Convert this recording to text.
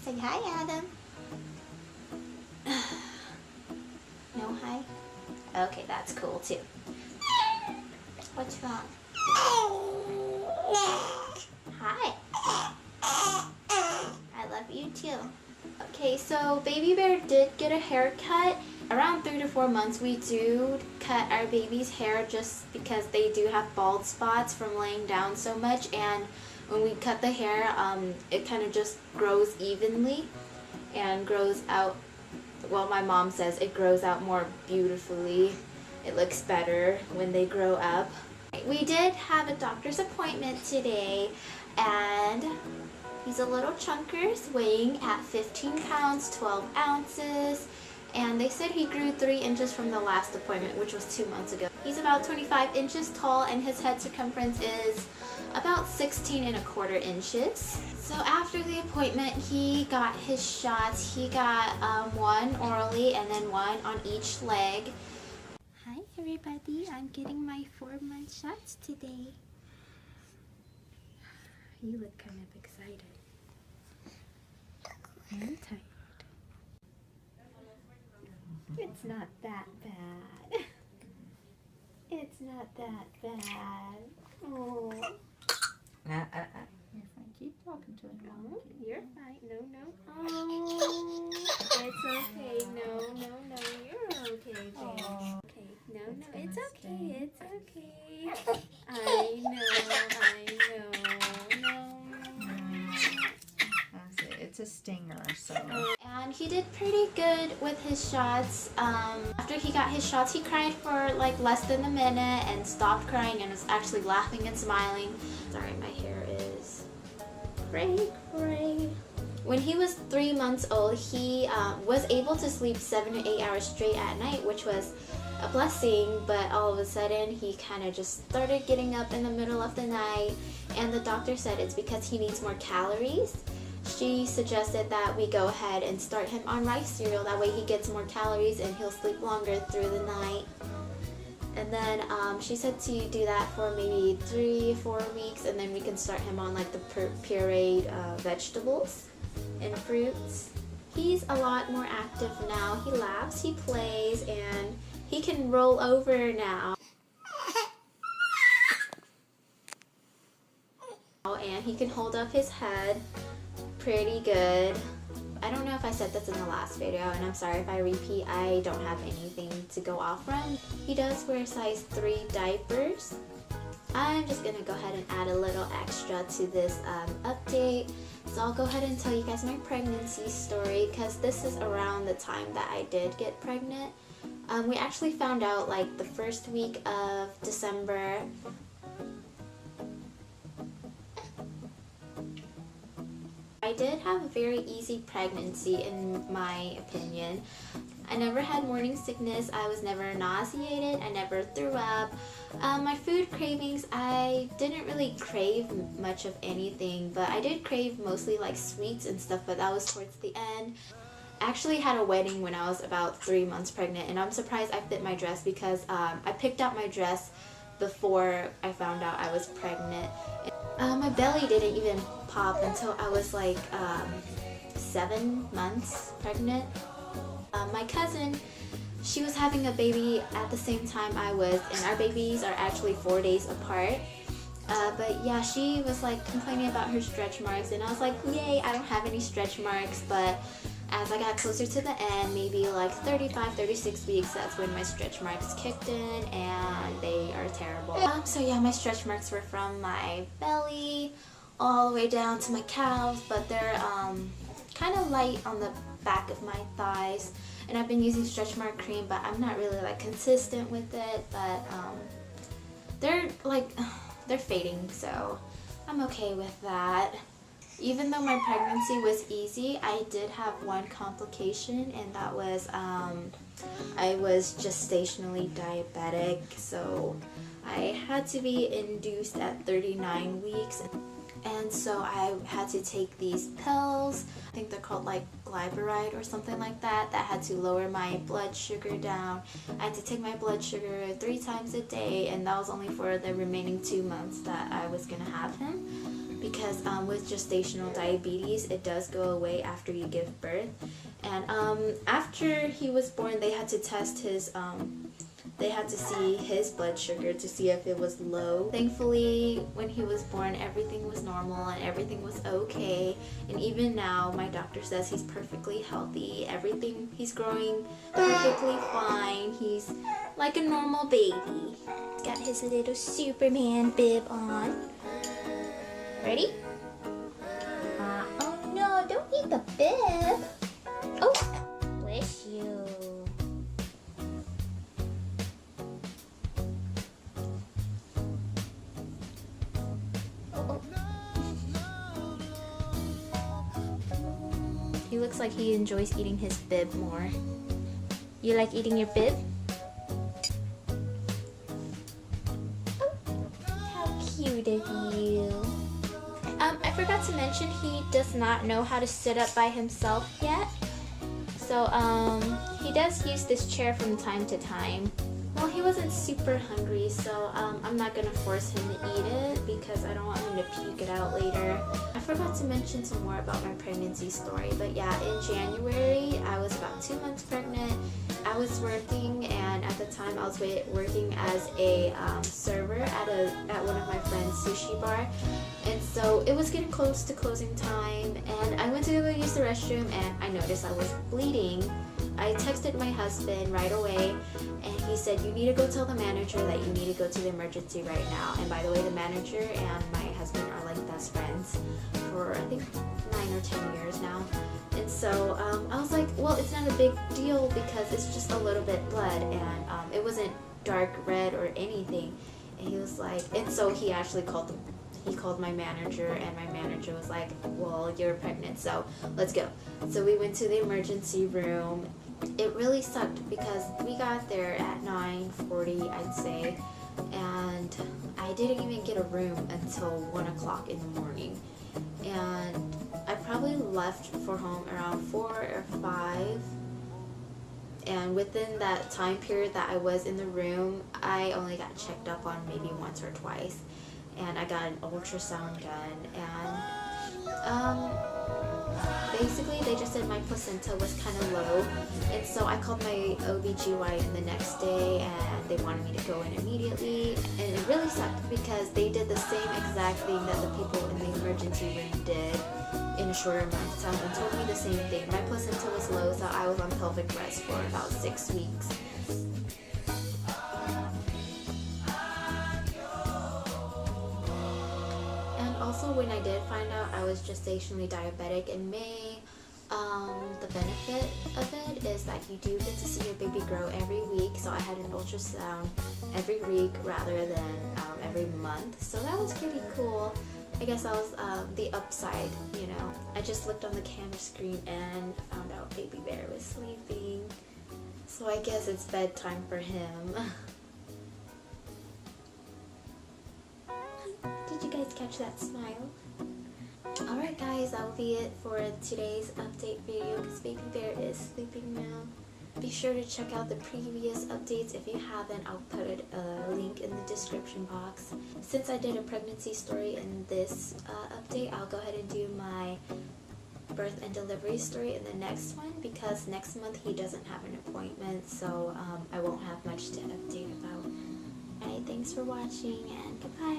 Say hi, Adam. No hi? Okay, that's cool too. What's wrong? Hi. I love you too. Okay, so Baby Bear did get a haircut. Around 3 to 4 months, we do cut our baby's hair just because they do have bald spots from laying down so much, and when we cut the hair, it kind of just grows evenly and grows out, well, my mom says it grows out more beautifully. It looks better when they grow up. We did have a doctor's appointment today, and he's a little chunkers weighing at 15 pounds, 12 ounces, and they said he grew 3 inches from the last appointment, which was 2 months ago. He's about 25 inches tall, and his head circumference is about 16¼ inches. So after the appointment, he got his shots. He got one orally and then one on each leg. Hi everybody, I'm getting my 4-month shots today. You look kind of excited. I'm tired. It's not that bad. It's not that bad. Oh. You're fine. Keep talking to him. No, you're fine. No, no. Oh. It's okay. No, no, no. You're okay, babe. Oh. Okay. No, no. It's okay. It's okay. I know. No. It's a stinger, so. And he did pretty good with his shots. After he got his shots, he cried for like less than a minute and stopped crying and was actually laughing and smiling. Sorry, my hair is gray. When he was 3 months old, he was able to sleep 7 to 8 hours straight at night, which was a blessing, but all of a sudden he kind of just started getting up in the middle of the night, and the doctor said it's because he needs more calories. She suggested that we go ahead and start him on rice cereal. That way he gets more calories and he'll sleep longer through the night. And then she said to do that for maybe 3-4 weeks, and then we can start him on like the pureed vegetables and fruits. He's a lot more active now. He laughs, he plays, and he can roll over now. And he can hold up his head pretty good. I don't know if I said this in the last video, and I'm sorry if I repeat. I don't have anything to go off from. He does wear size 3 diapers. I'm just gonna go ahead and add a little extra to this update. So I'll go ahead and tell you guys my pregnancy story, because this is around the time that I did get pregnant. We actually found out like the first week of December. I did have a very easy pregnancy in my opinion. I never had morning sickness, I was never nauseated, I never threw up. My food cravings, I didn't really crave much of anything, but I did crave mostly like sweets and stuff, but that was towards the end. I actually had a wedding when I was about 3 months pregnant, and I'm surprised I fit my dress because I picked out my dress before I found out I was pregnant. My belly didn't even pop until I was like 7 months pregnant. My cousin, she was having a baby at the same time I was, and our babies are actually 4 days apart. But yeah, she was like complaining about her stretch marks, and I was like, yay, I don't have any stretch marks. But as I got closer to the end, maybe like 35, 36 weeks, that's when my stretch marks kicked in, and they are terrible. So yeah, my stretch marks were from my belly all the way down to my calves, but they're kind of light on the back of my thighs. And I've been using stretch mark cream, but I'm not really like consistent with it, but they're fading, so I'm okay with that. Even though my pregnancy was easy, I did have one complication, and that was I was gestationally diabetic, so I had to be induced at 39 weeks. And so I had to take these pills. I think they're called like glyburide or something like that had to lower my blood sugar down. I had to take my blood sugar 3 times a day, and that was only for the remaining 2 months that I was gonna have him, because with gestational diabetes, it does go away after you give birth. And after he was born, they had to test his they had to see his blood sugar to see if it was low. Thankfully, when he was born, everything was normal and everything was okay. And even now, my doctor says he's perfectly healthy. Everything, he's growing perfectly fine. He's like a normal baby. Got his little Superman bib on. Ready? Oh no, don't eat the bib. Oh, bless you. He looks like he enjoys eating his bib more. You like eating your bib? Oh, how cute of you. I forgot to mention he does not know how to sit up by himself yet. So, he does use this chair from time to time. Well, he wasn't super hungry, so I'm not gonna force him to eat it because I don't want him to puke it out later. I forgot to mention some more about my pregnancy story, but yeah, in January, I was about 2 months pregnant. I was working, and at the time I was working as a server at one of my friend's sushi bar. And so it was getting close to closing time, and I went to go use the restroom, and I noticed I was bleeding. I texted my husband right away, and he said, you need to go tell the manager that you need to go to the emergency right now. And by the way, the manager and my husband are like best friends for I think 9 or 10 years now. And so I was like, well, it's not a big deal because it's just a little bit blood, and it wasn't dark red or anything. And he was like, and so he actually called my manager, and my manager was like, well, you're pregnant, so let's go. So we went to the emergency room. It really sucked because we got there at 9:40, I'd say, and I didn't even get a room until 1 o'clock in the morning. And I probably left for home around 4 or 5. And within that time period that I was in the room, I only got checked up on maybe once or twice. And I got an ultrasound done, and basically they just said my placenta was kind of low, and so I called my OBGYN the next day, and they wanted me to go in immediately, and it really sucked because they did the same exact thing that the people in the emergency room did in a shorter amount of time and told me the same thing. My placenta was low, so I was on pelvic rest for about 6 weeks. Also, when I did find out I was gestationally diabetic in May, the benefit of it is that you do get to see your baby grow every week. So I had an ultrasound every week rather than every month. So that was pretty cool. I guess that was the upside, you know. I just looked on the camera screen and found out baby bear was sleeping. So I guess it's bedtime for him. Did you guys catch that smile? Alright guys, that will be it for today's update video because baby bear is sleeping now. Be sure to check out the previous updates. If you haven't, I'll put a link in the description box. Since I did a pregnancy story in this update, I'll go ahead and do my birth and delivery story in the next one because next month he doesn't have an appointment, so I won't have much to update about. Alright, thanks for watching and goodbye.